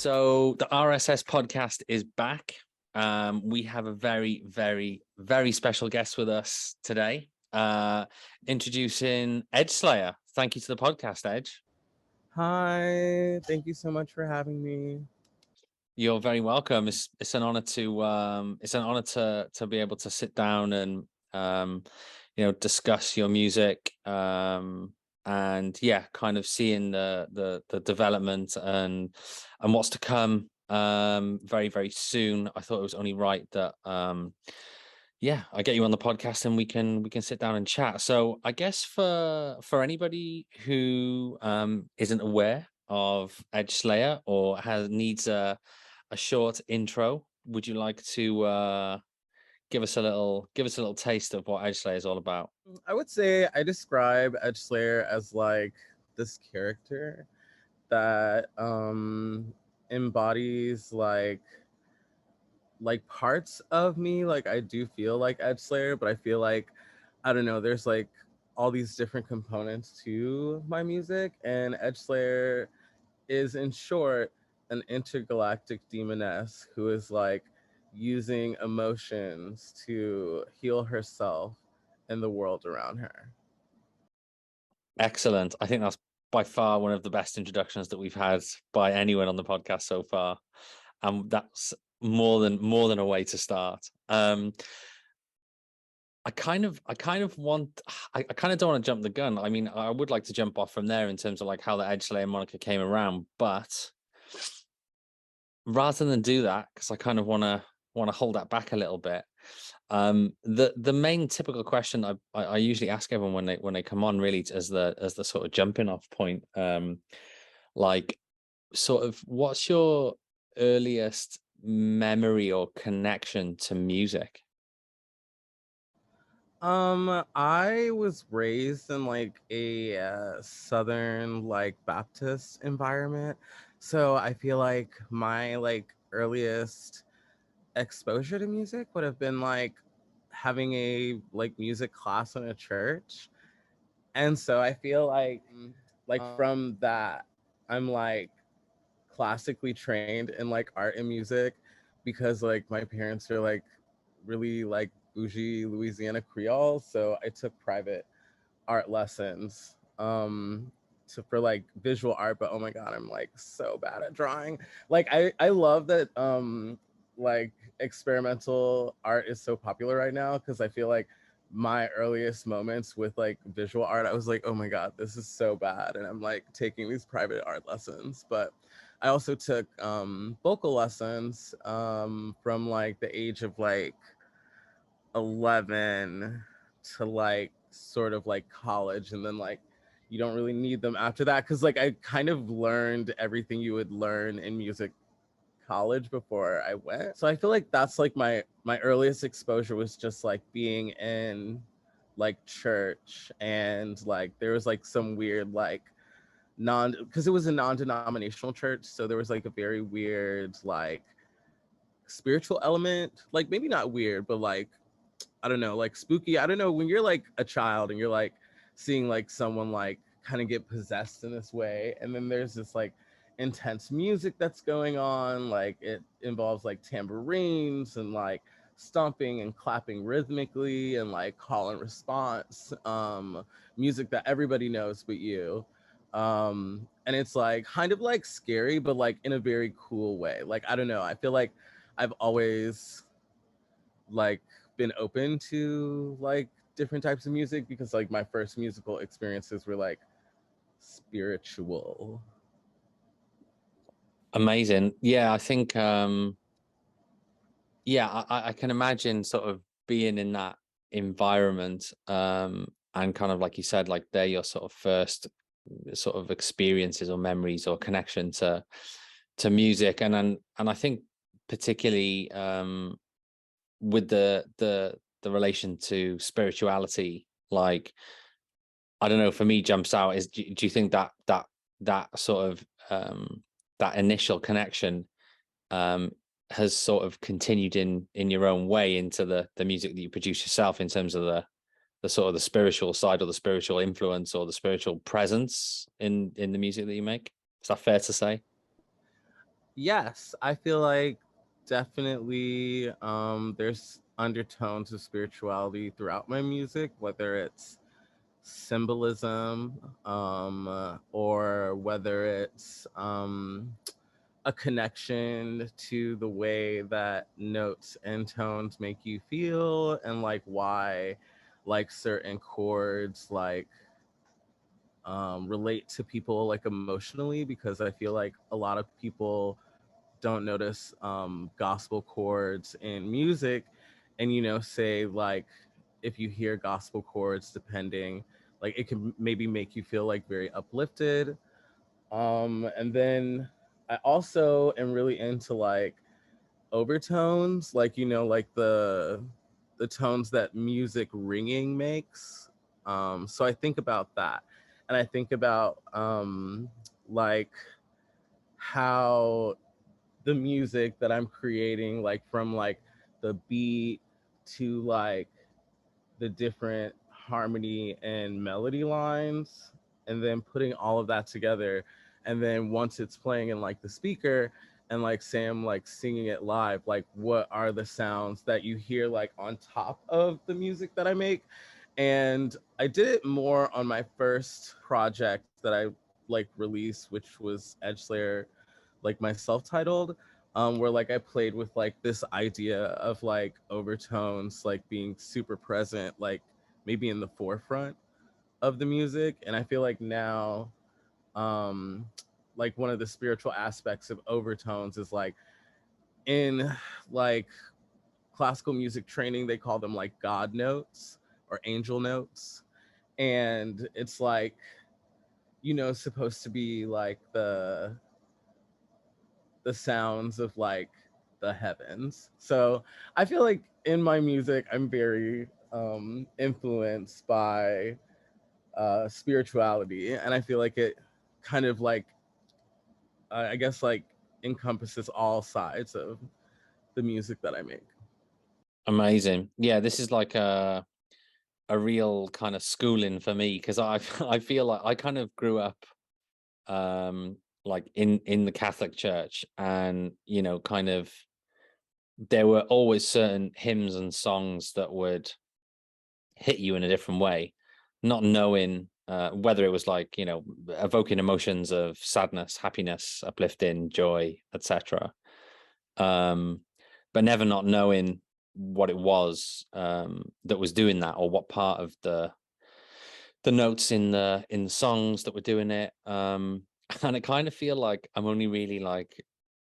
So the RSS podcast is back. We have a very, very, very special guest with us today. Introducing Edge Slayer. Thank you to the podcast, Edge. Hi, thank you so much for having me. You're very welcome. It's an honor to be able to sit down and discuss your music. And yeah, kind of seeing the development and what's to come very, very soon. I thought it was only right that I get you on the podcast and we can sit down and chat. So I guess for anybody who isn't aware of Edge Slayer or needs a short intro, would you like to give us a little taste of what Edge Slayer is all about? I would say I describe Edge Slayer as like this character that embodies like parts of me. Like I do feel like Edge Slayer, but I feel like I don't know, there's like all these different components to my music, and Edge Slayer is in short an intergalactic demoness who is like using emotions to heal herself and the world around her. Excellent. I think that's by far one of the best introductions that we've had by anyone on the podcast so far. And that's more than a way to start. I kind of don't want to jump the gun. I mean, I would like to jump off from there in terms of like how the Edge Slayer moniker came around, but rather than do that, because I kind of want to hold that back a little bit. The main typical question I usually ask everyone when they come on, really, as the sort of jumping off point, like sort of what's your earliest memory or connection to music? I was raised in like a southern like Baptist environment, so I feel like my like earliest exposure to music would have been like having a like music class in a church. And so I feel like from that I'm like classically trained in like art and music, because like my parents are like really like bougie Louisiana Creole, so I took private art lessons for like visual art. But oh my god, I'm like so bad at drawing. Like I love that like experimental art is so popular right now, because I feel like my earliest moments with like visual art, I was like, oh my god, this is so bad, and I'm like taking these private art lessons. But I also took vocal lessons from like the age of like 11 to like sort of like college, and then like you don't really need them after that, because like I kind of learned everything you would learn in music college before I went. So I feel like that's like my earliest exposure was just like being in like church, and like there was like some weird like because it was a non-denominational church, so there was like a very weird like spiritual element, like maybe not weird, but like I don't know, like spooky. I don't know, when you're like a child and you're like seeing like someone like kind of get possessed in this way, and then there's this like intense music that's going on, like it involves like tambourines and like stomping and clapping rhythmically and like call and response music that everybody knows but you. And it's like kind of like scary, but like in a very cool way. Like I don't know, I feel like I've always like been open to like different types of music, because like my first musical experiences were like spiritual. Amazing. Yeah, I think I can imagine sort of being in that environment, and kind of like you said, like they're your sort of first sort of experiences or memories or connection to music. And I think particularly with the relation to spirituality, like I don't know, for me jumps out is, do you think that sort of that initial connection um has sort of continued in your own way into the music that you produce yourself, in terms of the sort of the spiritual side or the spiritual influence or the spiritual presence in the music that you make? Is that fair to say? Yes, I feel like definitely there's undertones of spirituality throughout my music, whether it's symbolism or whether it's a connection to the way that notes and tones make you feel, and like why like certain chords like relate to people like emotionally, because I feel like a lot of people don't notice gospel chords in music, and say like if you hear gospel chords, depending, like it can maybe make you feel like very uplifted. And then I also am really into like overtones, like like the tones that music ringing makes. So I think about that, and I think about like how the music that I'm creating, like from like the beat to like the different harmony and melody lines, and then putting all of that together, and then once it's playing in like the speaker, and like Sam like singing it live, like what are the sounds that you hear like on top of the music that I make. And I did it more on my first project that I like released, which was Edge Slayer, like my self-titled, where like I played with like this idea of like overtones like being super present, like maybe in the forefront of the music. And I feel like now um like one of the spiritual aspects of overtones is like in like classical music training, they call them like god notes or angel notes. And it's like supposed to be like the sounds of like the heavens. So I feel like in my music, I'm very influenced by spirituality, and I feel like it kind of like I guess like encompasses all sides of the music that I make. Amazing. Yeah, this is like a real kind of schooling for me because I I feel like I kind of grew up like in the Catholic Church, and kind of there were always certain hymns and songs that would hit you in a different way, not knowing whether it was like evoking emotions of sadness, happiness, uplifting, joy, etc. um but never not knowing what it was that was doing that, or what part of the notes in the songs that were doing it. And I kind of feel like I'm only really like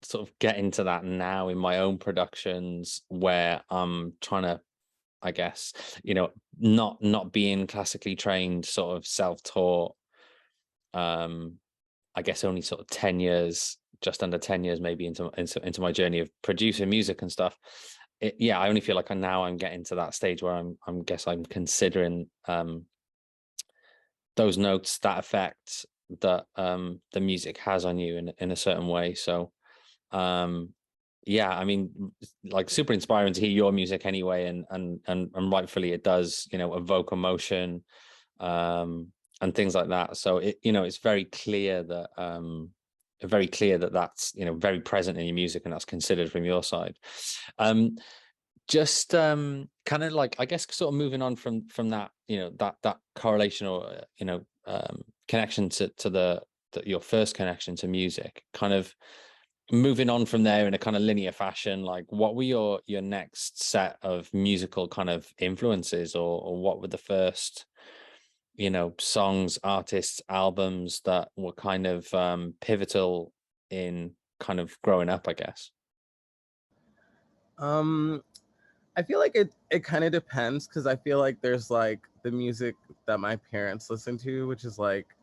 sort of getting to that now in my own productions, where I'm trying to, I guess, not being classically trained, sort of self-taught. um I guess only sort of 10 years, just under 10 years maybe into my journey of producing music and stuff. Yeah, I only feel like I'm getting to that stage where I'm considering those notes, that effect that the music has on you in a certain way. So um yeah, I mean, like super inspiring to hear your music anyway, and rightfully it does evoke emotion and things like that. So it's very clear that that's very present in your music, and that's considered from your side. um just kind of like, I guess, sort of moving on from that, that correlation, or connection to your first connection to music, kind of moving on from there in a kind of linear fashion. Like, what were your next set of musical kind of influences, or what were the first songs, artists, albums that were kind of pivotal in kind of growing up, I guess? Um, I feel like it kind of depends, because I feel like there's like the music that my parents listen to, which is like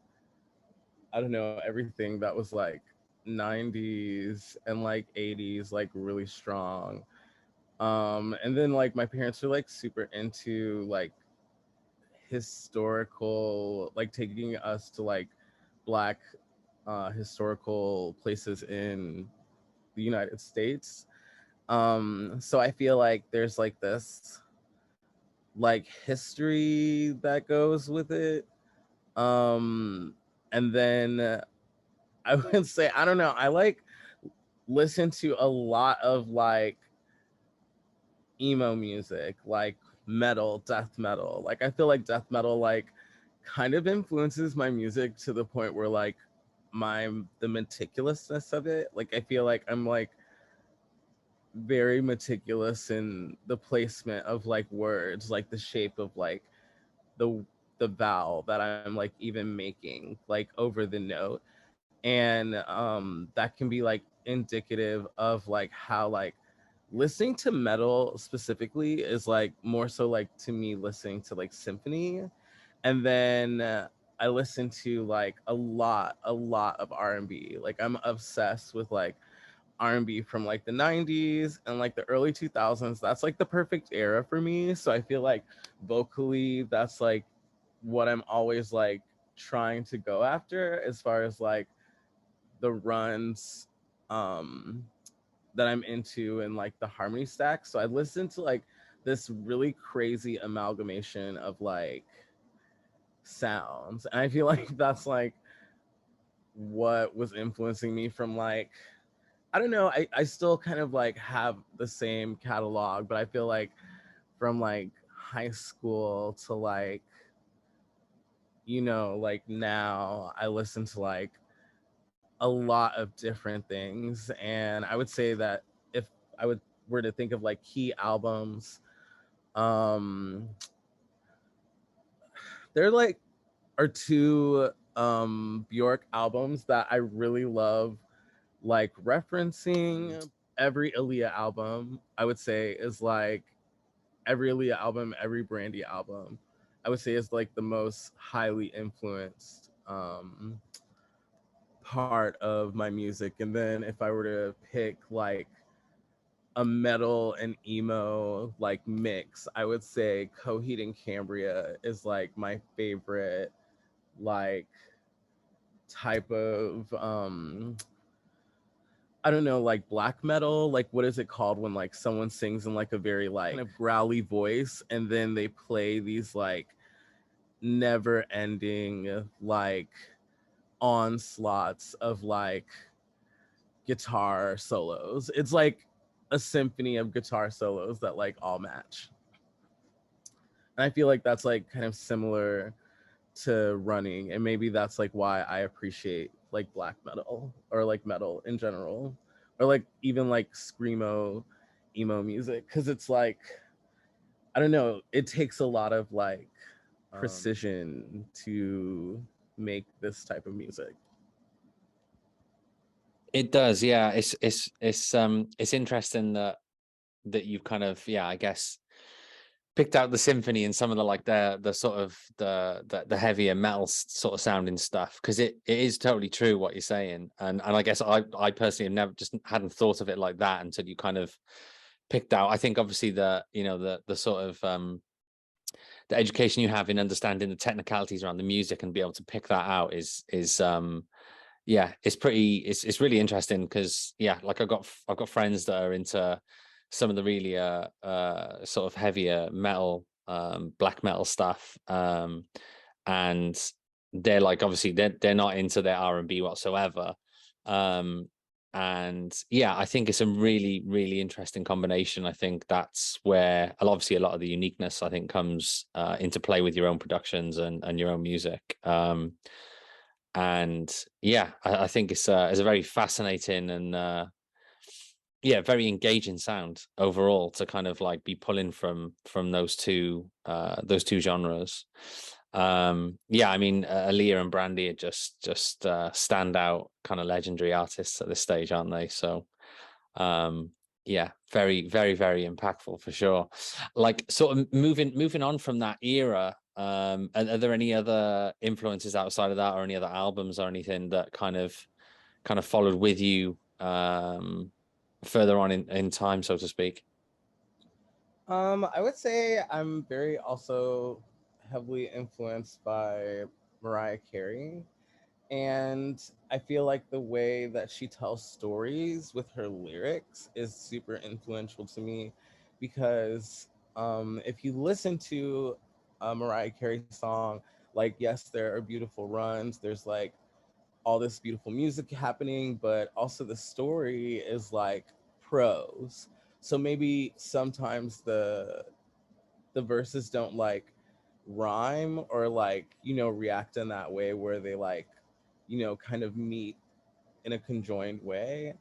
I don't know, everything that was like 90s and like 80s, like really strong. And then like my parents were like super into like historical, like taking us to like black historical places in the United States. So I feel like there's like this like history that goes with it. Um and then I would say, I don't know, I like listen to a lot of like emo music, like metal, death metal. Like I feel like death metal like kind of influences my music to the point where like the meticulousness of it. Like I feel like I'm like very meticulous in the placement of like words, like the shape of like the the vowel that I'm like even making like over the note. And that can be like indicative of like how like listening to metal specifically is like more so like to me listening to like symphony. And then I listen to like a lot of R&B. Like I'm obsessed with like R&B from like the 90s and like the early 2000s. That's like the perfect era for me. So I feel like vocally that's like what I'm always like trying to go after as far as like the runs um that I'm into and like the harmony stack. So I listen to like this really crazy amalgamation of like sounds. And I feel like that's like what was influencing me from like I don't know, I still kind of like have the same catalog, but I feel like from like high school to like, you know, like now I listen to like a lot of different things. And I would say that if I would were to think of like key albums, um there like are two Bjork albums that I really love, like referencing every Aaliyah album, I would say is like every Aaliyah album, every Brandy album, I would say is like the most highly influenced part of my music. And then if I were to pick like a metal and emo like mix, I would say Coheed and Cambria is like my favorite like type of I don't know, like black metal, like what is it called when like someone sings in like a very like kind of growly voice and then they play these like never ending like onslaughts of like guitar solos. It's like a symphony of guitar solos that like all match. And I feel like that's like kind of similar to running, and maybe that's like why I appreciate like black metal or like metal in general, or like even like screamo emo music, because it's like I don't know, it takes a lot of like precision to make this type of music. It does, yeah. It's interesting that you've kind of, yeah, I guess picked out the symphony and some of the like the sort of the heavier metal sort of sounding stuff, because it is totally true what you're saying. And I guess I personally have never just hadn't thought of it like that until you kind of picked out. I think obviously the sort of the education you have in understanding the technicalities around the music and be able to pick that out is yeah, it's really interesting, because yeah, like I've got friends that are into some of the really sort of heavier metal, black metal stuff, and they're like, obviously they're not into their R&B whatsoever, um and yeah, I think it's a really interesting combination. I think that's where obviously a lot of the uniqueness, I think, comes into play with your own productions and your own music. And yeah, I think it's a very fascinating and yeah, very engaging sound overall to kind of like be pulling from those two genres. Yeah, I mean, Aaliyah and Brandy are just stand out kind of legendary artists at this stage, aren't they? So um yeah, very impactful for sure. Like, sort of moving on from that era, are there any other influences outside of that, or any other albums or anything that kind of followed with you further on in time, so to speak? I would say I'm very also heavily influenced by Mariah Carey. And I feel like the way that she tells stories with her lyrics is super influential to me, because if you listen to a Mariah Carey song, like, yes, there are beautiful runs, there's like all this beautiful music happening, but also the story is like prose. So maybe sometimes the verses don't like rhyme or like, you know, react in that way where they like, you know, kind of meet in a conjoined way.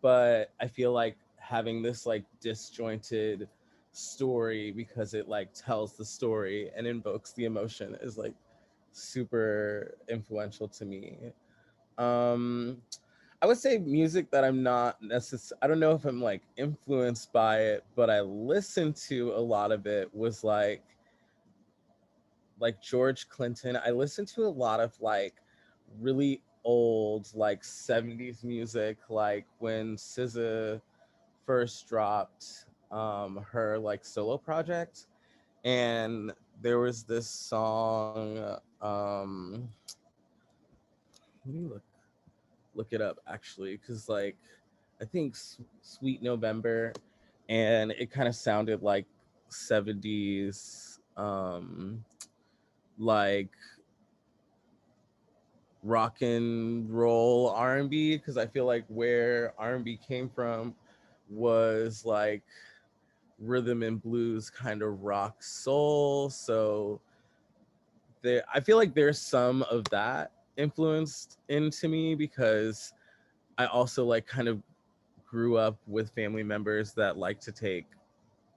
But I feel like having this like disjointed story because it like tells the story and invokes the emotion is like super influential to me. um I would say music that I'm not necessarily, I don't know if I'm like influenced by it, but I listened to a lot of it was like George Clinton. I listened to a lot of like really old like 70s music, like when SZA first dropped her like solo project. And there was this song, let me look it up actually, because like I think Sweet November, and it kind of sounded like 70s like rock and roll R&B, because I feel like where R&B came from was like rhythm and blues kind of rock soul. So there, I feel like there's some of that influenced into me, because I also like kind of grew up with family members that like to take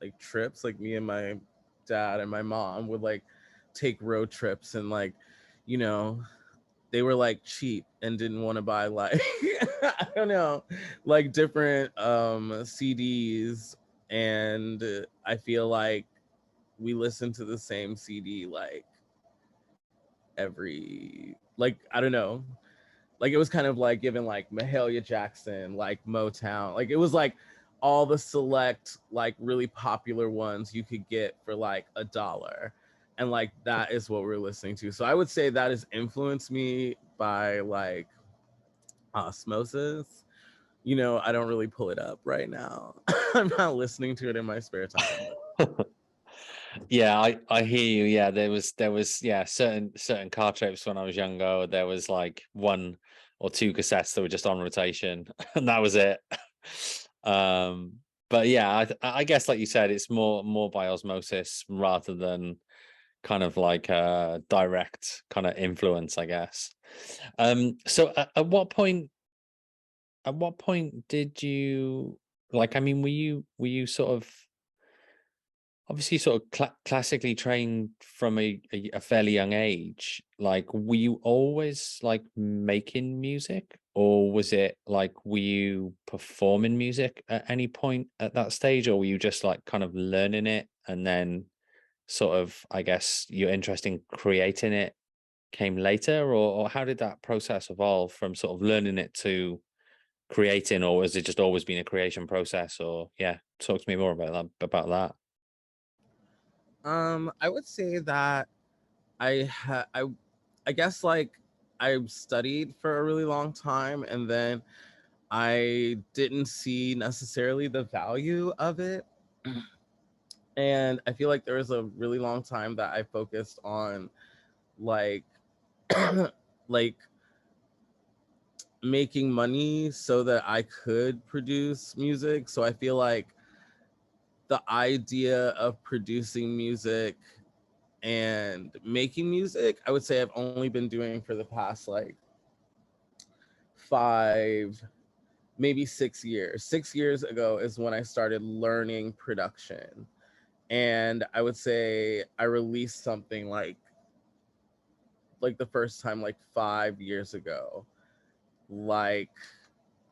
like trips. Like me and my dad and my mom would like take road trips, and like, you know, they were like cheap and didn't want to buy like I don't know, like different CDs. And I feel like we listened to the same CD like every, like, I don't know, like it was kind of like giving like Mahalia Jackson, like Motown, like it was like all the select like really popular ones you could get for like $1, and like that is what we're listening to. So I would say that has influenced me by like osmosis. You know, I don't really pull it up right now. I'm not listening to it in my spare time. Yeah, I hear you. Yeah, there was yeah, certain car trips when I was younger. There was like one or two cassettes that were just on rotation, and that was it. Um, but yeah, I guess like you said, it's more by osmosis rather than kind of like a direct kind of influence, I guess. So at what point did you like? I mean, were you sort of obviously sort of classically trained from a fairly young age? Like, were you always like making music, or was it like were you performing music at any point at that stage, or were you just like kind of learning it and then sort of, I guess, your interest in creating it came later, or how did that process evolve from sort of learning it to creating, or has it just always been a creation process? Or yeah, talk to me more about that. I would say that I guess like I studied for a really long time, and then I didn't see necessarily the value of it. And I feel like there was a really long time that I focused on like like making money so that I could produce music. So I feel like the idea of producing music and making music, I would say I've only been doing for the past like 5, maybe 6 years. 6 years ago is when I started learning production. And I would say I released something like the first time like 5 years ago, like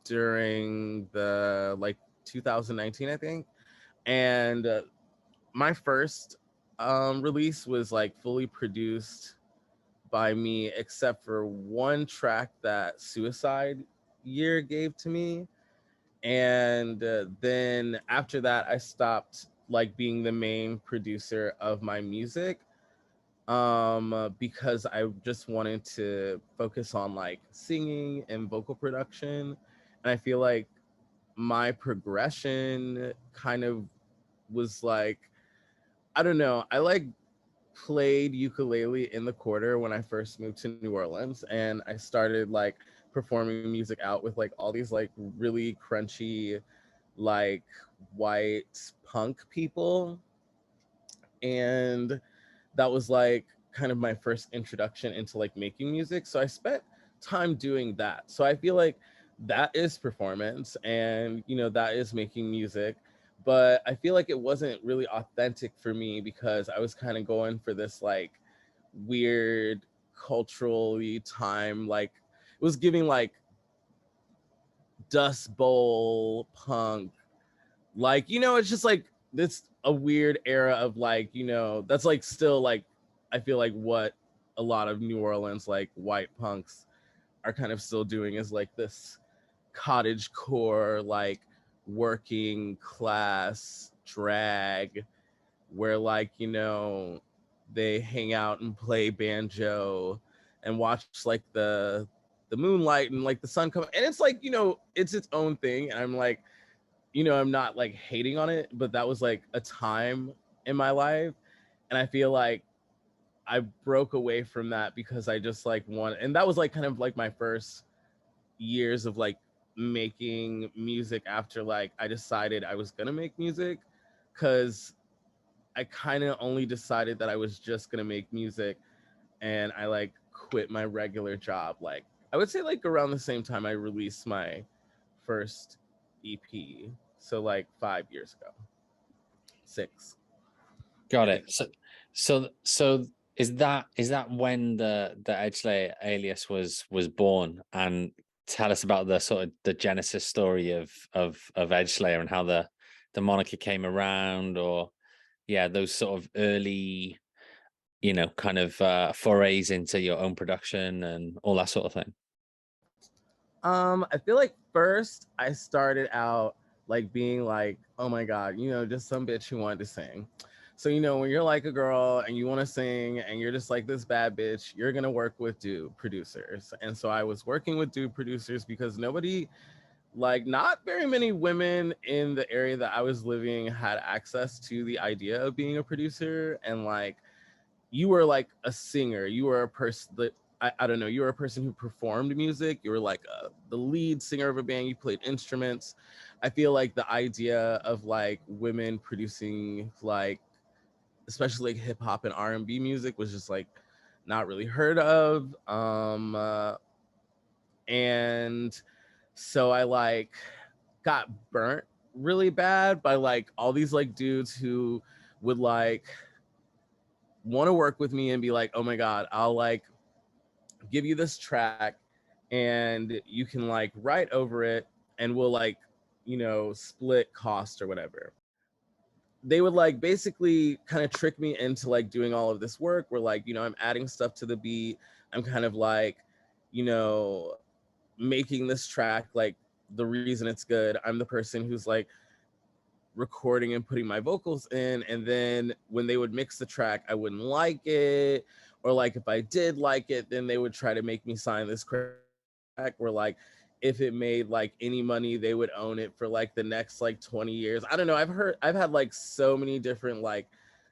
during the like 2019, I think. And my first release was like fully produced by me, except for one track that Suicide Year gave to me. And then after that, I stopped like being the main producer of my music, because I just wanted to focus on like singing and vocal production. And I feel like my progression kind of was like, I don't know, I like played ukulele in the quarter when I first moved to New Orleans, and I started like performing music out with like all these like really crunchy like white punk people, and that was like kind of my first introduction into like making music. So I spent time doing that. So I feel like that is performance, and you know, that is making music. But I feel like it wasn't really authentic for me because I was kind of going for this like weird culturally time, like it was giving like Dust Bowl punk, like, you know, it's just like this a weird era of like, you know, that's like still like I feel like what a lot of New Orleans like white punks are kind of still doing is like this cottage core like working class drag, where like, you know, they hang out and play banjo and watch like the moonlight and like the sun come, and it's like, you know, it's its own thing, and I'm like, you know, I'm not like hating on it, but that was like a time in my life. And I feel like I broke away from that because I just like want, and that was like kind of like my first years of like making music after like I decided I was gonna make music. Cause I kind of only decided that I was just gonna make music, and I like quit my regular job. Like I would say like around the same time I released my first EP. So like 5 years ago, 6, Got I it. think. So is that when the Edgeley alias was born? And tell us about the sort of the genesis story of Edgeley and how the moniker came around, or yeah, those sort of early, kind of forays into your own production and all that sort of thing. I feel like first I started out like being like, oh my God, you know, just some bitch who wanted to sing. So, you know, when you're like a girl and you want to sing and you're just like this bad bitch, you're going to work with dude producers. And so I was working with dude producers because nobody, like, not very many women in the area that I was living had access to the idea of being a producer. And like, you were like a singer, you were a person that I don't know, you were a person who performed music, you were like the lead singer of a band, you played instruments. I feel like the idea of like women producing like especially like hip hop and R&B music was just like not really heard of. And so I like got burnt really bad by like all these like dudes who would like want to work with me and be like, oh my God, I'll like give you this track and you can like write over it and we'll like, you know, split cost or whatever. They would like basically kind of trick me into like doing all of this work where like, you know, I'm adding stuff to the beat. I'm kind of like, you know, making this track like the reason it's good. I'm the person who's like recording and putting my vocals in, and then when they would mix the track I wouldn't like it, or like if I did like it then they would try to make me sign this track where like if it made like any money they would own it for like the next like 20 years. I don't know, I've had like so many different like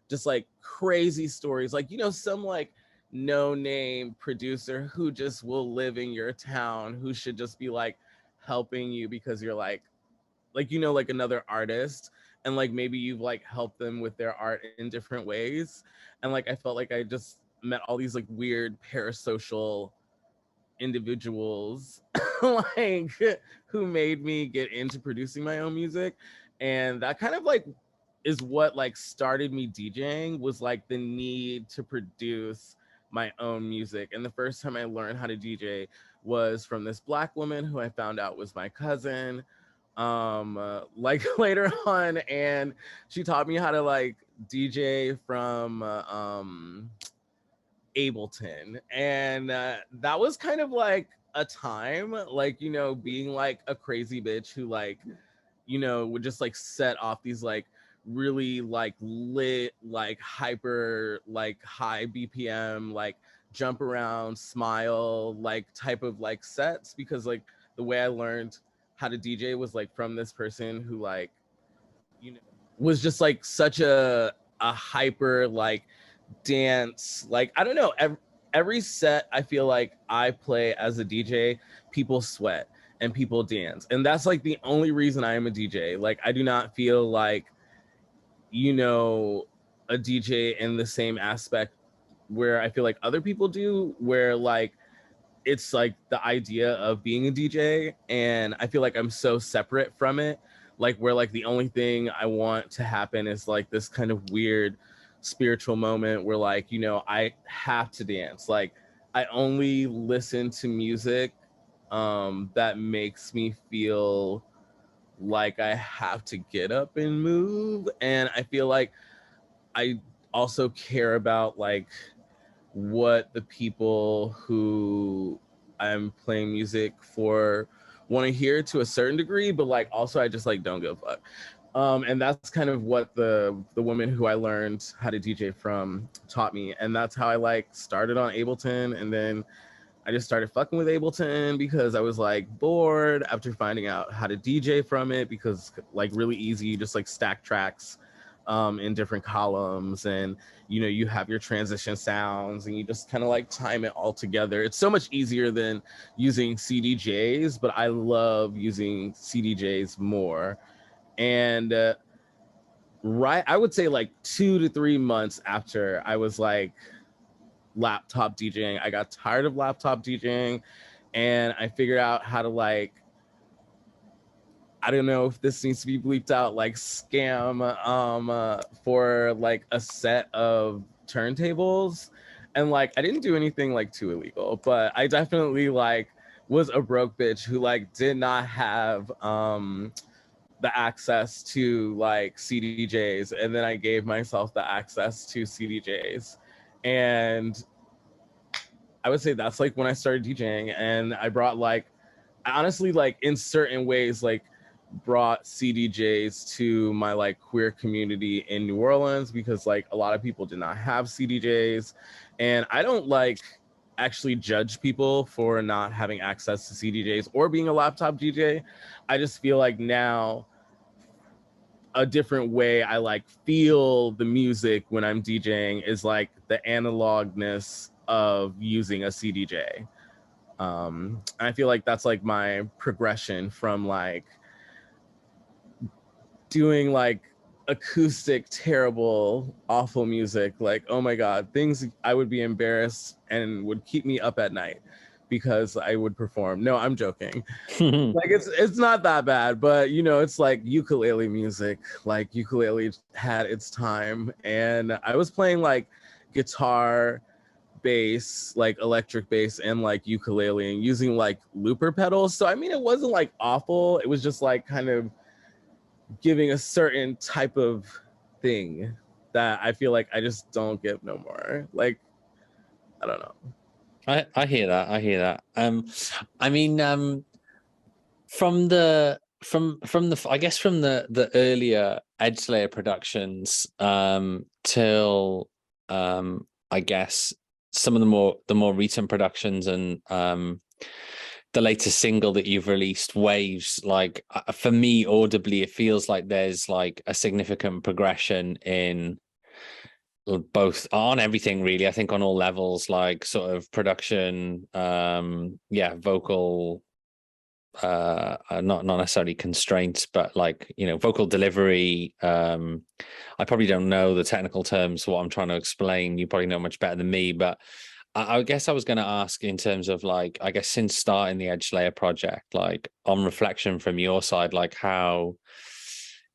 just like crazy stories, like, you know, some like no name producer who just will live in your town who should just be like helping you because you're like, you know, like another artist, and like maybe you've like helped them with their art in different ways. And like I felt like I just met all these like weird parasocial individuals like who made me get into producing my own music. And that kind of like is what like started me DJing, was like the need to produce my own music. And the first time I learned how to DJ was from this Black woman who I found out was my cousin like later on, and she taught me how to like DJ from Ableton. And that was kind of like a time, like, you know, being like a crazy bitch who like, you know, would just like set off these like really like lit, like hyper, like high BPM, like jump around, smile, like type of like sets. Because like the way I learned how to DJ was like from this person who like, you know, was just like such a hyper like dance, like I don't know, every set I feel like I play as a DJ, people sweat and people dance. And that's like the only reason I am a DJ. Like I do not feel like, you know, a DJ in the same aspect where I feel like other people do, where like it's like the idea of being a DJ, and I feel like I'm so separate from it, like where like the only thing I want to happen is like this kind of weird spiritual moment where like, you know, I have to dance. Like I only listen to music that makes me feel like I have to get up and move, and I feel like I also care about like what the people who I'm playing music for want to hear to a certain degree, but like also I just like don't give a fuck. And that's kind of what the woman who I learned how to DJ from taught me, and that's how I like started on Ableton, and then I just started fucking with Ableton because I was like bored after finding out how to DJ from it, because like really easy, you just like stack tracks in different columns, and you know, you have your transition sounds and you just kind of like time it all together. It's so much easier than using CDJs, but I love using CDJs more. And right, I would say like 2 to 3 months after I was like laptop DJing, I got tired of laptop DJing, and I figured out how to like, I don't know if this needs to be bleeped out, like scam for like a set of turntables. And like I didn't do anything like too illegal, but I definitely like was a broke bitch who like did not have the access to like CDJs, and then I gave myself the access to CDJs. And I would say that's like when I started DJing, and I brought like, I honestly like in certain ways like brought CDJs to my like queer community in New Orleans, because like a lot of people did not have CDJs, and I don't like actually judge people for not having access to CDJs or being a laptop DJ. I just feel like now a different way I like feel the music when I'm DJing is like the analogness of using a CDJ. I feel like that's like my progression from like doing like acoustic, terrible, awful music, like, oh my God, things I would be embarrassed and would keep me up at night because I would perform. No, I'm joking. Like it's not that bad, but you know, it's like ukulele music. Like ukulele had its time, and I was playing like guitar, bass, like electric bass, and like ukulele, and using like looper pedals. So I mean, it wasn't like awful. It was just like kind of giving a certain type of thing that I feel like I just don't give no more. Like, I don't know. I hear that. I hear that. I mean, from the I guess from the earlier edge layer productions till I guess some of the more recent productions, and the latest single that you've released, Waves, like for me audibly it feels like there's like a significant progression in both, on everything really, I think on all levels, like sort of production, yeah, vocal, not necessarily constraints, but like, you know, vocal delivery. I probably don't know the technical terms for what I'm trying to explain. You probably know much better than me, but I guess I was going to ask in terms of like, I guess since starting the Edge Layer project, like on reflection from your side, like how,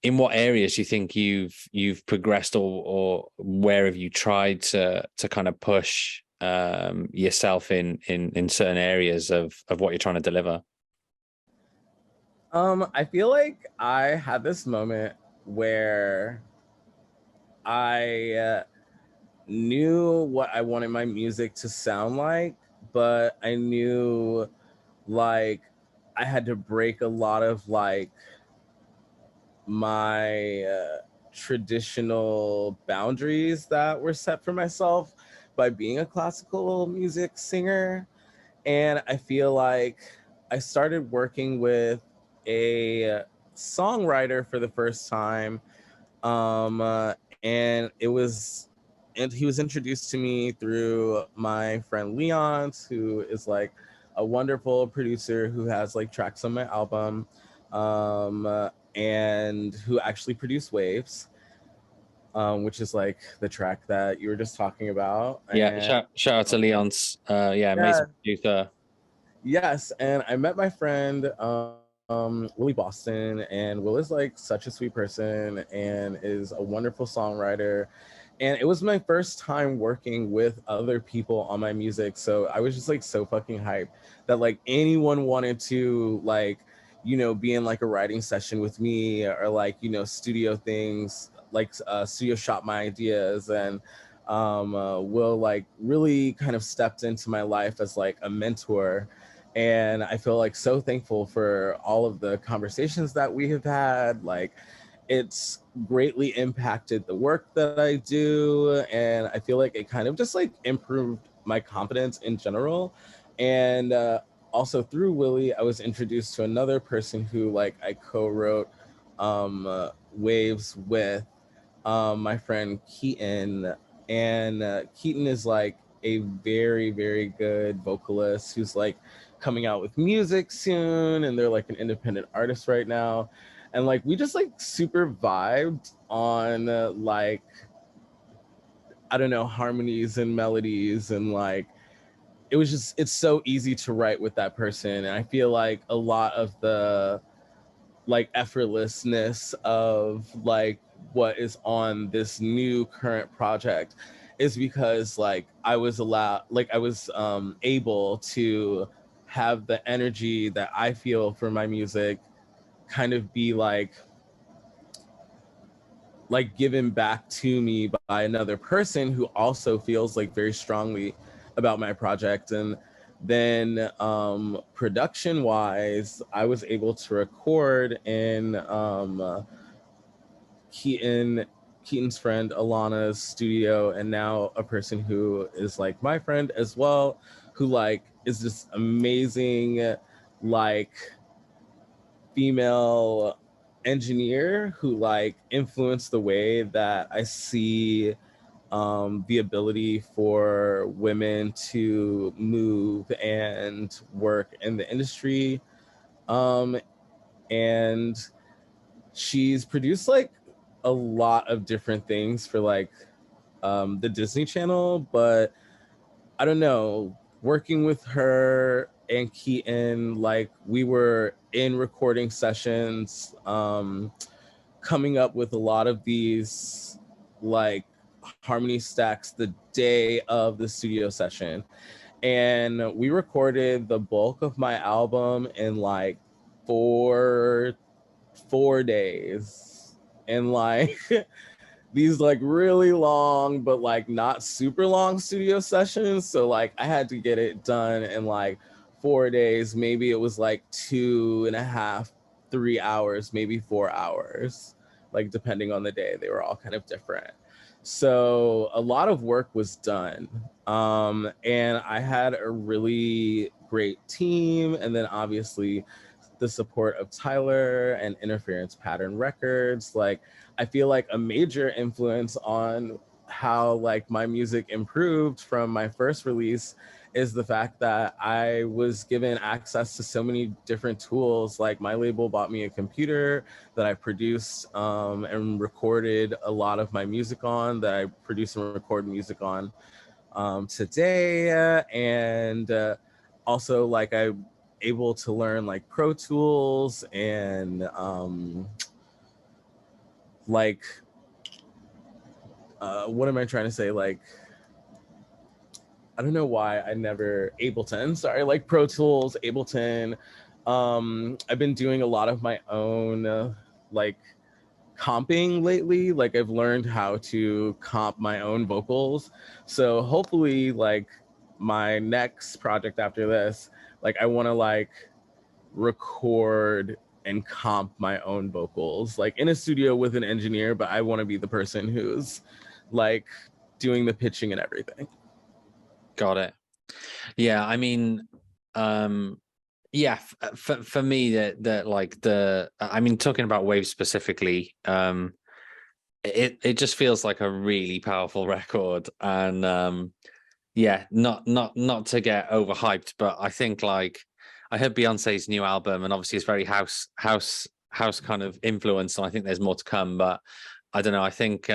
in what areas do you think you've progressed, or where have you tried to kind of push yourself in certain areas of what you're trying to deliver? I feel like I had this moment where I knew what I wanted my music to sound like, but I knew like I had to break a lot of like my traditional boundaries that were set for myself by being a classical music singer. And I feel like I started working with a songwriter for the first time, um, and and he was introduced to me through my friend Leon's, who is like a wonderful producer who has like tracks on my album, and who actually produced Waves, which is like the track that you were just talking about. Yeah, And shout out to Leon's. Yeah, yeah, amazing producer. yes, and I met my friend Willie Boston, and Will is like such a sweet person and is a wonderful songwriter. And it was my first time working with other people on my music, so I was just like so fucking hyped that like anyone wanted to like, you know, be in like a writing session with me, or like, you know, studio things, like studio shop my ideas. And Will like really kind of stepped into my life as like a mentor, and I feel like so thankful for all of the conversations that we have had. Like, it's greatly impacted the work that I do, and I feel like it kind of just like improved my confidence in general. And also through Willie, I was introduced to another person who like I co-wrote Waves with, my friend Keaton. And Keaton is like a very, very good vocalist who's like coming out with music soon, and they're like an independent artist right now. And like we just like super vibed on like, I don't know, harmonies and melodies, and like it was just, it's so easy to write with that person. And I feel like a lot of the like effortlessness of like what is on this new current project is because like I was allowed, like I was able to have the energy that I feel for my music kind of be like given back to me by another person who also feels like very strongly about my project. And then production wise, I was able to record in Keaton Keaton's friend Alana's studio, and now a person who is like my friend as well, who like is this amazing like female engineer who like influenced the way that I see the ability for women to move and work in the industry. Um, and she's produced like a lot of different things for like the Disney Channel, but I don't know, working with her and Keaton, like we were in recording sessions, coming up with a lot of these like harmony stacks the day of the studio session. And we recorded the bulk of my album in like four 4 days. And like these like really long but like not super long studio sessions. So like I had to get it done in like 4 days. Maybe it was like 2.5 3 hours, maybe 4 hours, like depending on the day. They were all kind of different. So a lot of work was done, and I had a really great team. And then obviously the support of Tyler and Interference Pattern Records. Like I feel like a major influence on how like my music improved from my first release is the fact that I was given access to so many different tools. Like my label bought me a computer that I produced and recorded a lot of my music on, that I produce and record music on today. And also like I able to learn like Pro Tools and like what am I trying to say? Like I don't know why I never Ableton. Sorry, like Pro Tools, Ableton. I've been doing a lot of my own like comping lately. Like I've learned how to comp my own vocals. So hopefully like my next project after this, like I want to like record and comp my own vocals like in a studio with an engineer, but I want to be the person who's like doing the pitching and everything. Got it. Yeah, I mean, yeah, for me, that like I mean, talking about Waves specifically, it just feels like a really powerful record. And yeah, not to get overhyped, but I think like I heard Beyonce's new album, and obviously it's very house kind of influence, and I think there's more to come. But I don't know. I think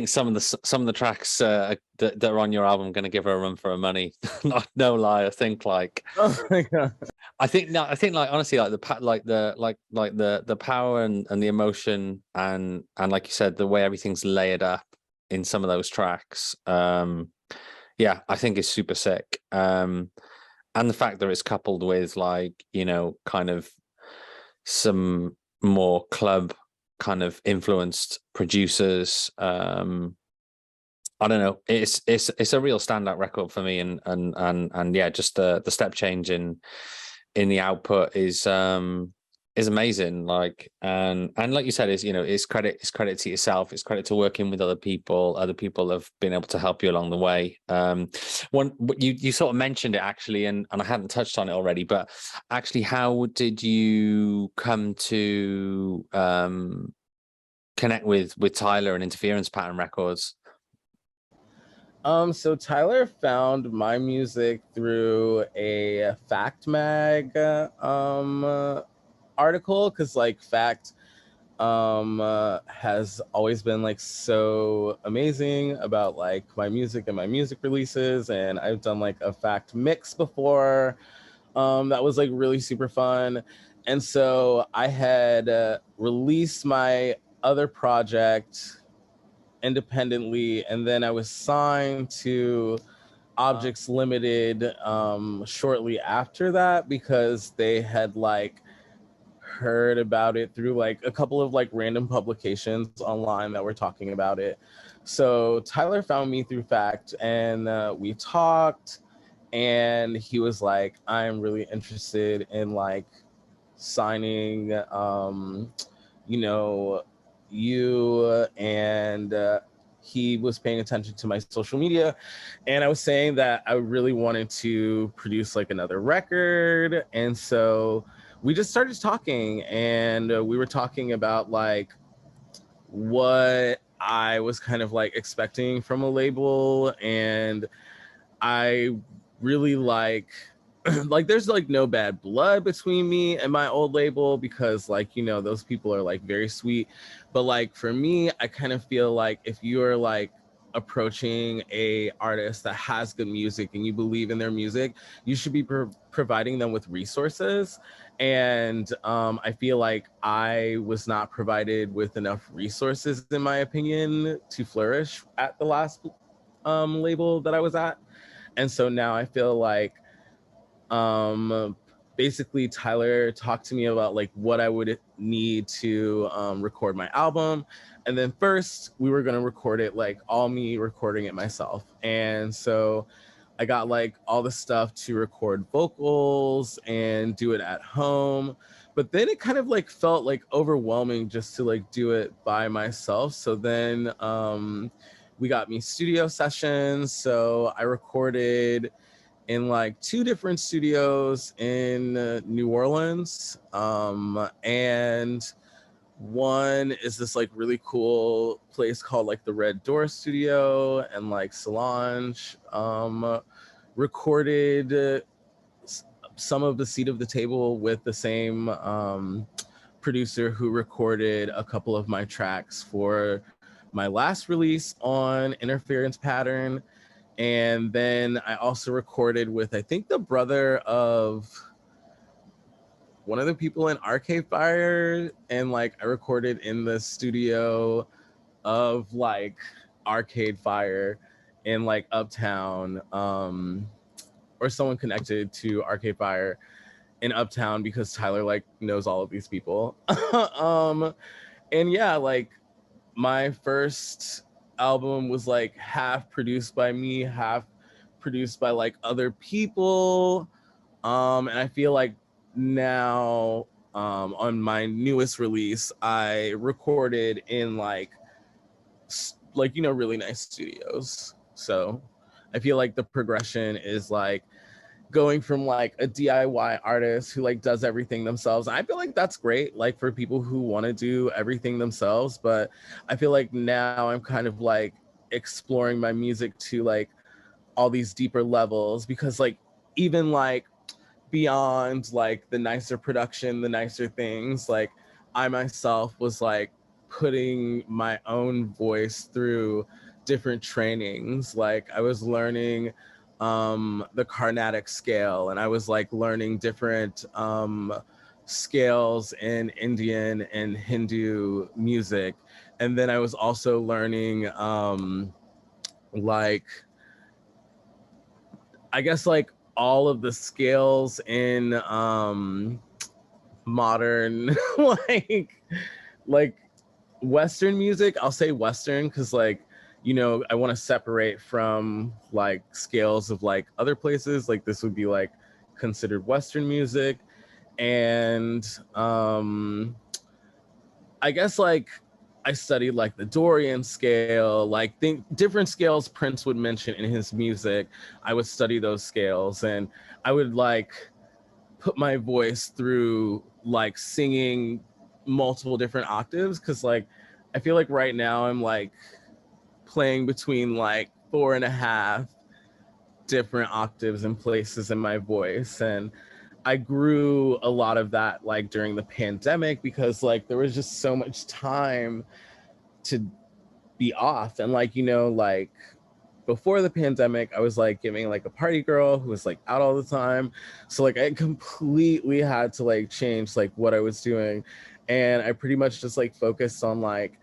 some of the tracks that are on your album are going to give her a run for her money. Not no lie. I think like Oh my god. I think no, I think like honestly like the power and the emotion and like you said the way everything's layered up in some of those tracks. Yeah, I think is super sick. And the fact that it's coupled with like, you know, kind of some more club kind of influenced producers. I don't know. It's a real standout record for me, and yeah, just the step change in the output is amazing. Like and like you said, is you know, it's credit to yourself. It's credit to working with other people. Other people have been able to help you along the way. One you sort of mentioned it actually, and I hadn't touched on it already, but actually, how did you come to connect with Tyler and Interference Pattern Records? So Tyler found my music through a Fact Mag article, because like Fact has always been like so amazing about like my music and my music releases, and I've done like a Fact mix before that was like really super fun. And so I had released my other project independently, and then I was signed to Objects Limited shortly after that, because they had like heard about it through like a couple of like random publications online that were talking about it. So Tyler found me through Fact, and we talked, and he was like, I'm really interested in like signing you know, you, and he was paying attention to my social media, and I was saying that I really wanted to produce like another record. And so we just started talking, and we were talking about like what I was kind of like expecting from a label. And I really like like there's like no bad blood between me and my old label, because like, you know, those people are like very sweet. But like for me, I kind of feel like if you're like approaching a artist that has good music and you believe in their music, you should be providing them with resources. And I feel like I was not provided with enough resources, in my opinion, to flourish at the last label that I was at. And so now I feel like basically Tyler talked to me about like what I would need to record my album. And then first we were going to record it like all me recording it myself. And so I got like all the stuff to record vocals and do it at home. But then it kind of like felt like overwhelming just to like do it by myself. So then we got me studio sessions. So I recorded in like 2 different studios in New Orleans. And one is this like really cool place called like the Red Door Studio, and like Solange recorded some of the Seat of the Table with the same producer who recorded a couple of my tracks for my last release on Interference Pattern. And then I also recorded with, I think, the brother of one of the people in Arcade Fire. And like I recorded in the studio of like Arcade Fire in like Uptown, or someone connected to Arcade Fire in Uptown, because Tyler like knows all of these people. And yeah, like my first album was like half produced by me, half produced by like other people. And I feel like now on my newest release, I recorded in like you know, really nice studios. So I feel like the progression is like going from like a DIY artist who like does everything themselves. I feel like that's great, like for people who want to do everything themselves. But I feel like now I'm kind of like exploring my music to like all these deeper levels, because like even like beyond like the nicer production, the nicer things, like I myself was like putting my own voice through different trainings. Like I was learning the Carnatic scale, and I was like learning different scales in Indian and Hindu music. And then I was also learning like I guess like all of the scales in modern like Western music. I'll say Western because like, you know, I want to separate from like scales of like other places. Like this would be like considered Western music. And I guess like I studied like the Dorian scale, like think different scales Prince would mention in his music. I would study those scales, and I would like put my voice through like singing multiple different octaves, because like I feel like right now I'm like playing between like 4.5 different octaves and places in my voice. And I grew a lot of that like during the pandemic, because like there was just so much time to be off. And like, you know, like before the pandemic, I was like giving like a party girl who was like out all the time. So like I completely had to like change like what I was doing. And I pretty much just like focused on like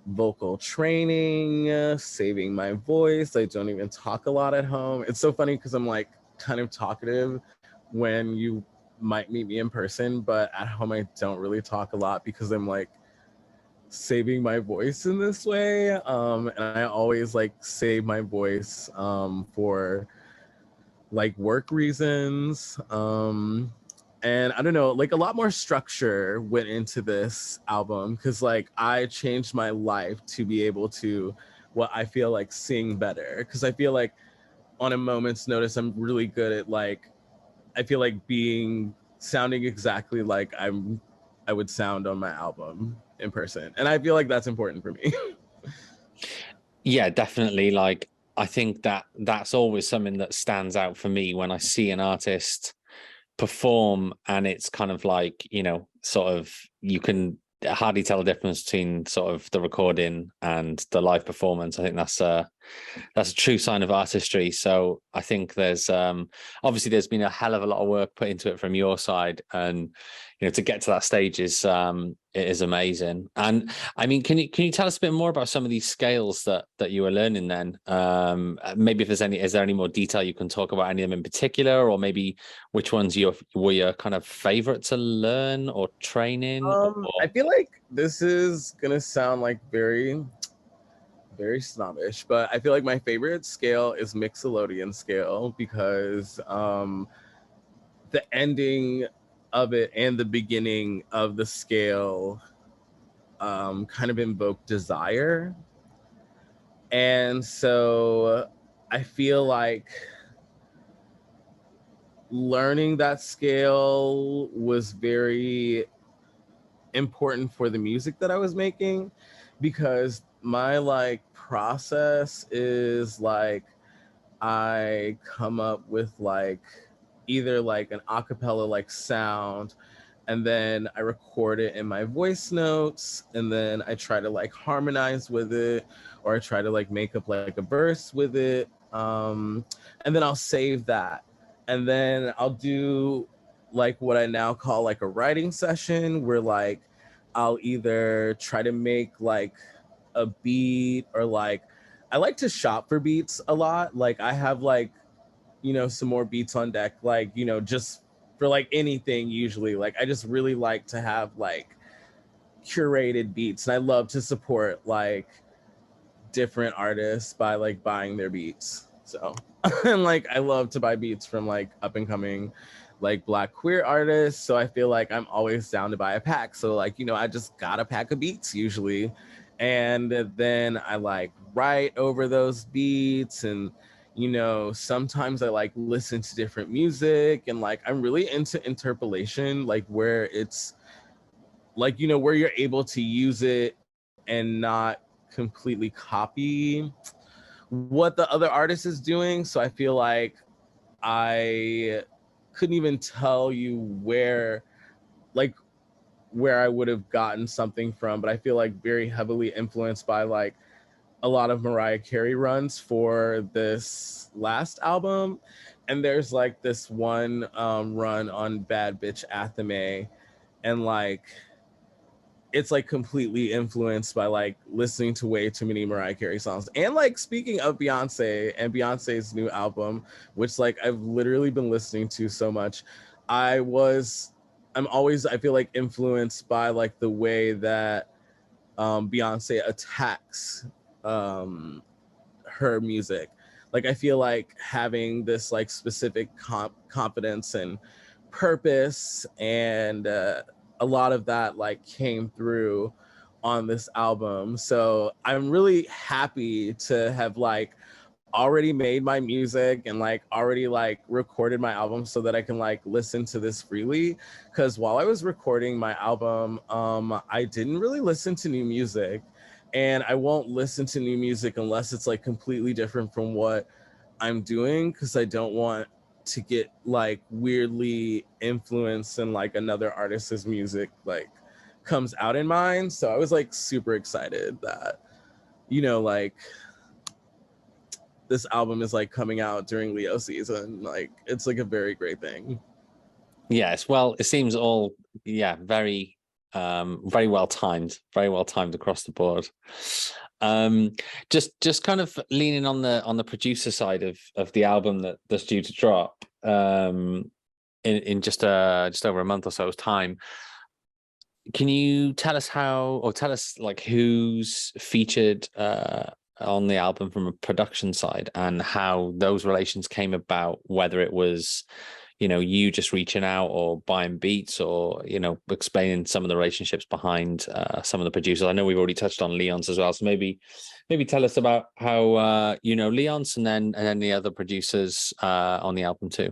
vocal training, saving my voice. I don't even talk a lot at home. It's so funny because I'm like kind of talkative when you might meet me in person, but at home I don't really talk a lot because I'm like saving my voice in this way. And I always like save my voice for like work reasons. And I don't know, like a lot more structure went into this album, because like I changed my life to be able to what I feel like sing better, because I feel like on a moment's notice I'm really good at like I feel like being sounding exactly like I would sound on my album in person, and I feel like that's important for me. Yeah, definitely. Like, I think that that's always something that stands out for me when I see an artist perform, and it's kind of like, you know, sort of you can hardly tell the difference between sort of the recording and the live performance. I think that's a true sign of artistry. So I think there's obviously there's been a hell of a lot of work put into it from your side, and you know, to get to that stage is it is amazing. And I mean, can you tell us a bit more about some of these scales that you were learning then? Maybe if there's any, is there any more detail you can talk about any of them in particular, or maybe which ones were your kind of favorite to learn or training? I Or feel like this is gonna sound like very snobbish, but I feel like my favorite scale is Mixolydian scale, because the ending of it and the beginning of the scale kind of invoke desire. And so I feel like learning that scale was very important for the music that I was making, because my like process is like I come up with like either like an acapella like sound, and then I record it in my voice notes, and then I try to like harmonize with it, or I try to like make up like a verse with it. And then I'll save that. And then I'll do like what I now call like a writing session, where like I'll either try to make like a beat, or like I like to shop for beats a lot. Like I have like, you know, some more beats on deck, like, you know, just for like anything usually. Like I just really like to have like curated beats, and I love to support like different artists by like buying their beats. So and like I love to buy beats from like up and coming like Black queer artists. So I feel like I'm always down to buy a pack. So like, you know, I just got a pack of beats usually. And then I like write over those beats, and you know, sometimes I like listen to different music, and like I'm really into interpolation, like where it's like, you know, where you're able to use it and not completely copy what the other artist is doing. So I feel like I couldn't even tell you like where I would have gotten something from, but I feel like very heavily influenced by like a lot of Mariah Carey runs for this last album. And there's like this one run on Bad Bitch Athame, and like it's like completely influenced by like listening to way too many Mariah Carey songs. And like speaking of Beyonce and Beyonce's new album, which like I've literally been listening to so much, I was I'm always I feel like influenced by like the way that Beyonce attacks um her music. Like I feel like having this like specific confidence and purpose, and a lot of that like came through on this album. So I'm really happy to have like already made my music and like already like recorded my album so that I can like listen to this freely. Because while I was recording my album, I didn't really listen to new music, and I won't listen to new music unless it's like completely different from what I'm doing, because I don't want to get like weirdly influenced in like another artist's music like comes out in mine. So I was like super excited that, you know, like this album is like coming out during Leo season. Like it's like a very great thing. Yes, well, it seems all very very well timed across the board. Um just kind of leaning on the producer side of the album that's due to drop in just over a month or so's time. Can you tell us tell us like who's featured on the album from a production side, and how those relations came about, whether it was, you know, you just reaching out or buying beats, or, you know, explaining some of the relationships behind some of the producers. I know we've already touched on Leon's as well, so maybe tell us about how you know Leon's, and then the other producers on the album too.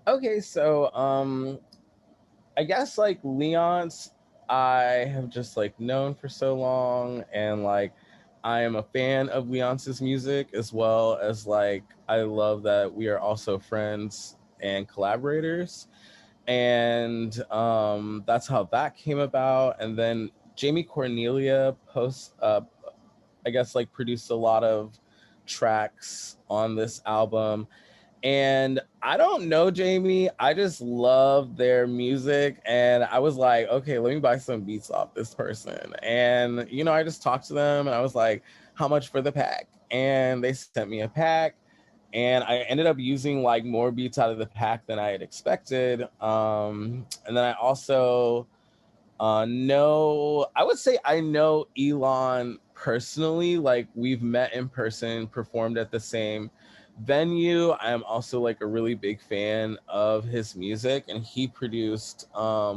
Okay, so I guess like Leon's I have just like known for so long, and like I am a fan of Leonce's music, as well as like I love that we are also friends and collaborators. And that's how that came about. And then Jamie Cornelia I guess like produced a lot of tracks on this album. And I don't know Jamie, I just love their music, and I was like, okay, let me buy some beats off this person. And you know, I just talked to them and I was like, how much for the pack? And they sent me a pack, and I ended up using like more beats out of the pack than I had expected. And then I also I would say I know Elon personally. Like we've met in person, performed at the same venue. I am also like a really big fan of his music, and he produced a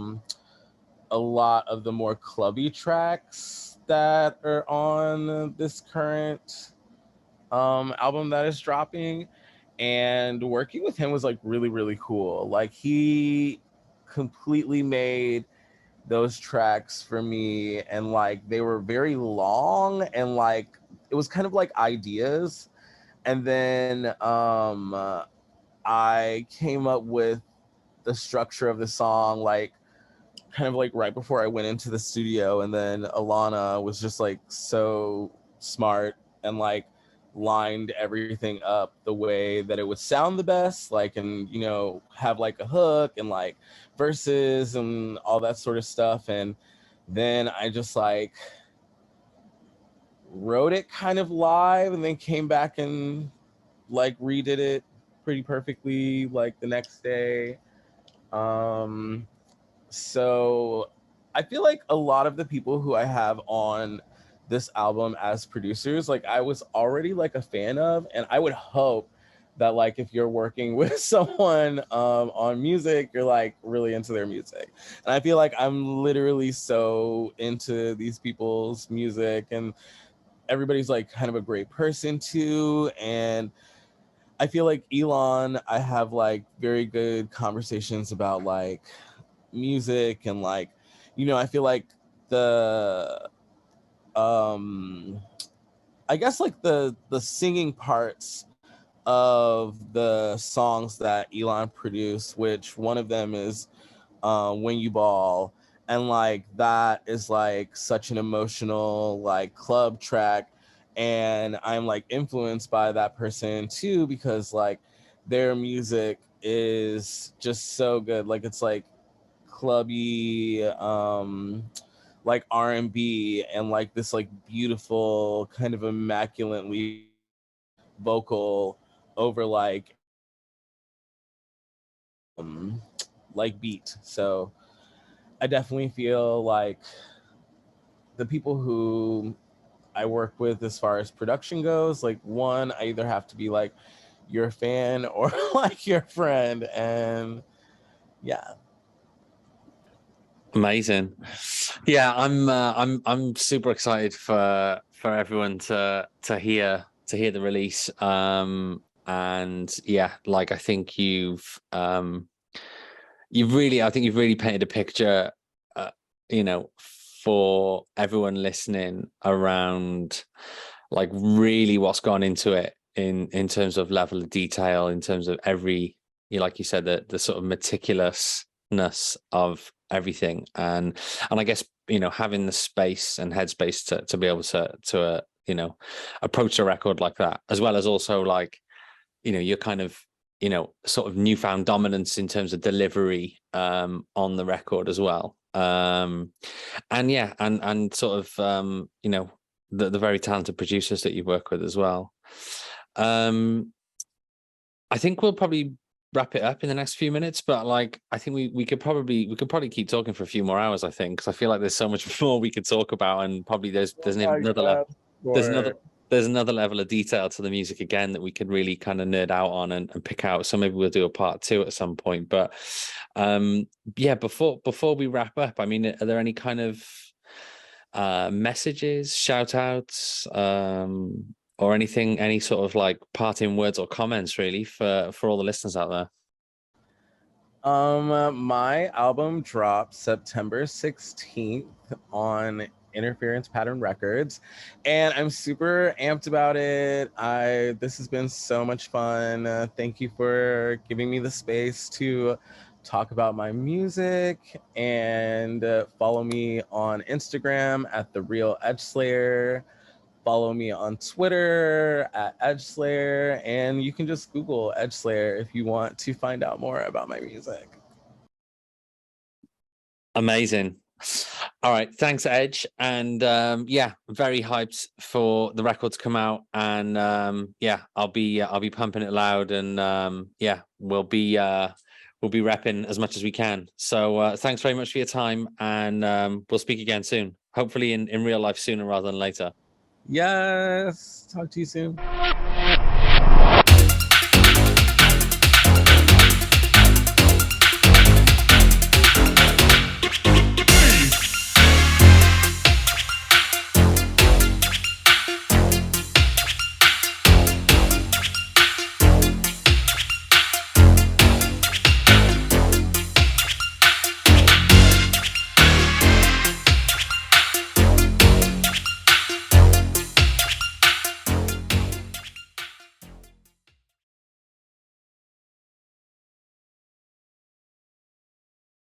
lot of the more clubby tracks that are on this current album that is dropping. And working with him was like really really cool. Like he completely made those tracks for me, and like they were very long, and like it was kind of like ideas. And then I came up with the structure of the song like kind of like right before I went into the studio, and then Alana was just like so smart and like lined everything up the way that it would sound the best, like, and you know, have like a hook and like verses and all that sort of stuff. And then I just like wrote it kind of live, and then came back and like redid it pretty perfectly like the next day. um so I feel like a lot of the people who I have on this album as producers, like I was already like a fan of, and I would hope that like if you're working with someone on music, you're like really into their music. And I feel like I'm literally so into these people's music, and everybody's like kind of a great person too. And I feel like Elon, I have like very good conversations about like music and like, you know, I feel like the I guess like the singing parts of the songs that Elon produced, which one of them is When You Ball, and like that is like such an emotional like club track, and I'm like influenced by that person too because like their music is just so good. Like it's like clubby like R&B and like this like beautiful kind of immaculately vocal over um like beat. So I definitely feel like the people who I work with as far as production goes, like one, I either have to be like your fan or like your friend. And yeah. Amazing. Yeah, I'm super excited for everyone to hear the release. And yeah, like I think I think you've really painted a picture, uh, you know, for everyone listening around like really what's gone into it in terms of level of detail, in terms of every, like you said, the sort of meticulousness of everything. And I guess, having the space and headspace to be able to approach a record like that, as well as also like, you're kind of, sort of newfound dominance in terms of delivery on the record as well. And yeah, and sort of the very talented producers that you work with as well. I think we'll probably wrap it up in the next few minutes, but like I think we could probably keep talking for a few more hours, I think, because I feel like there's so much more we could talk about, and probably there's another level there's another there's another level of detail to the music again that we could really kind of nerd out on and pick out. So maybe we'll do a part 2 at some point. But yeah, before we wrap up, I mean, are there any kind of messages, shout outs, or anything, any sort of like parting words or comments really for all the listeners out there? My album drops September 16th on Interference Pattern Records, and I'm super amped about it. This has been so much fun. Thank you for giving me the space to talk about my music, and follow me on Instagram at The Real Edge Slayer. Follow me on Twitter at Edgeslayer, and you can just Google Edgeslayer if you want to find out more about my music. Amazing. All right, thanks, Edge. And yeah, very hyped for the record to come out. And yeah, I'll be pumping it loud, and yeah, we'll be repping as much as we can. So thanks very much for your time, and we'll speak again soon. Hopefully in real life sooner rather than later. Yes. Talk to you soon.